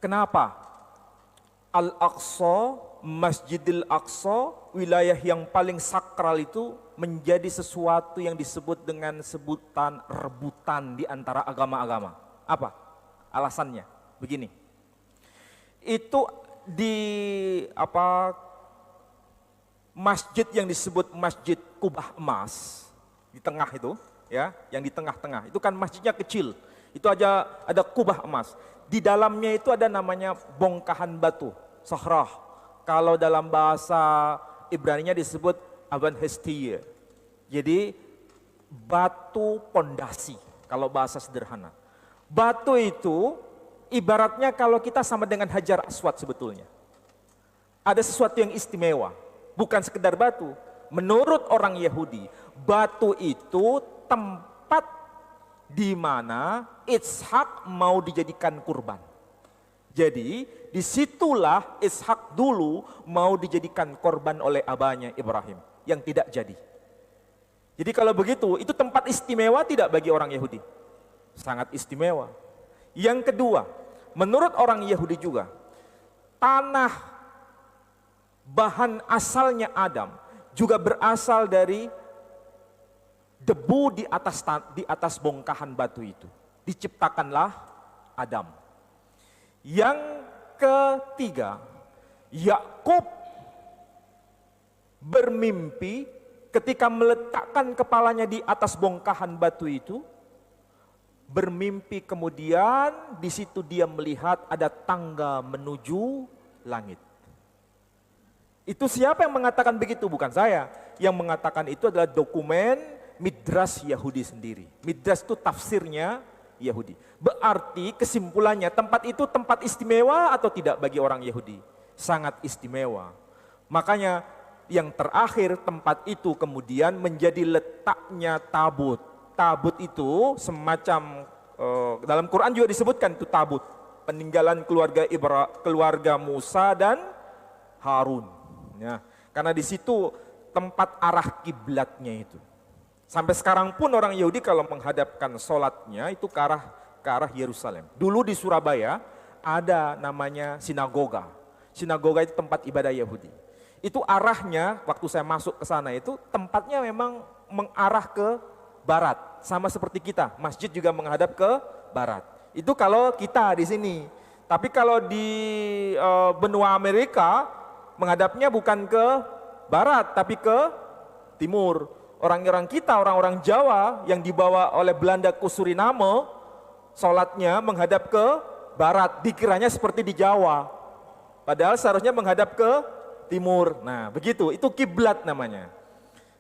Kenapa? Al-Aqsa, Masjidil Aqsa, wilayah yang paling sakral itu menjadi sesuatu yang disebut dengan sebutan rebutan di antara agama-agama. Apa alasannya? Begini. Itu di masjid yang disebut Masjid Kubah Emas di tengah itu, ya, yang di tengah-tengah. Itu kan masjidnya kecil. Itu aja ada kubah emas. Di dalamnya itu ada namanya bongkahan batu, sahrah. Kalau dalam bahasa Ibraninya disebut aban hestia. Jadi batu pondasi kalau bahasa sederhana. Batu itu ibaratnya kalau kita sama dengan Hajar Aswad sebetulnya. Ada sesuatu yang istimewa, bukan sekedar batu. Menurut orang Yahudi, batu itu tempat di mana Ishak mau dijadikan kurban. Jadi disitulah Ishak dulu mau dijadikan korban oleh abahnya Ibrahim yang tidak jadi. Jadi kalau begitu, itu tempat istimewa tidak bagi orang Yahudi? Sangat istimewa. Yang kedua, menurut orang Yahudi juga, tanah bahan asalnya Adam juga berasal dari debu di atas bongkahan batu itu. Diciptakanlah Adam. Yang ketiga, Yakub bermimpi ketika meletakkan kepalanya di atas bongkahan batu itu, bermimpi kemudian di situ dia melihat ada tangga menuju langit. Itu siapa yang mengatakan begitu? Bukan saya. Yang mengatakan itu adalah dokumen Midrash Yahudi sendiri. Midrash itu tafsirnya Yahudi. Berarti kesimpulannya tempat itu tempat istimewa atau tidak bagi orang Yahudi? Sangat istimewa. Makanya yang terakhir tempat itu kemudian menjadi letaknya tabut. Tabut itu semacam dalam Quran juga disebutkan itu tabut. Peninggalan keluarga Musa dan Harun. Ya, karena di situ tempat arah kiblatnya itu. Sampai sekarang pun orang Yahudi kalau menghadapkan sholatnya itu ke arah Yerusalem. Dulu di Surabaya ada namanya sinagoga. Sinagoga itu tempat ibadah Yahudi. Itu arahnya waktu saya masuk ke sana itu tempatnya memang mengarah ke barat. Sama seperti kita, masjid juga menghadap ke barat. Itu kalau kita di sini. Tapi kalau di benua Amerika menghadapnya bukan ke barat tapi ke timur. Orang-orang kita, orang-orang Jawa yang dibawa oleh Belanda ke Suriname, sholatnya menghadap ke barat, dikiranya seperti di Jawa. Padahal seharusnya menghadap ke timur. Nah begitu, itu kiblat namanya.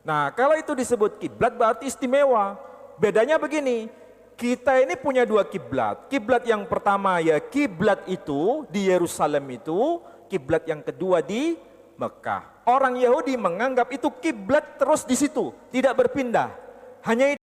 Nah kalau itu disebut kiblat berarti istimewa. Bedanya begini, kita ini punya dua kiblat. Kiblat yang pertama ya kiblat itu di Yerusalem itu, kiblat yang kedua di Mekah. Orang Yahudi menganggap itu kiblat terus di situ, tidak berpindah. Hanya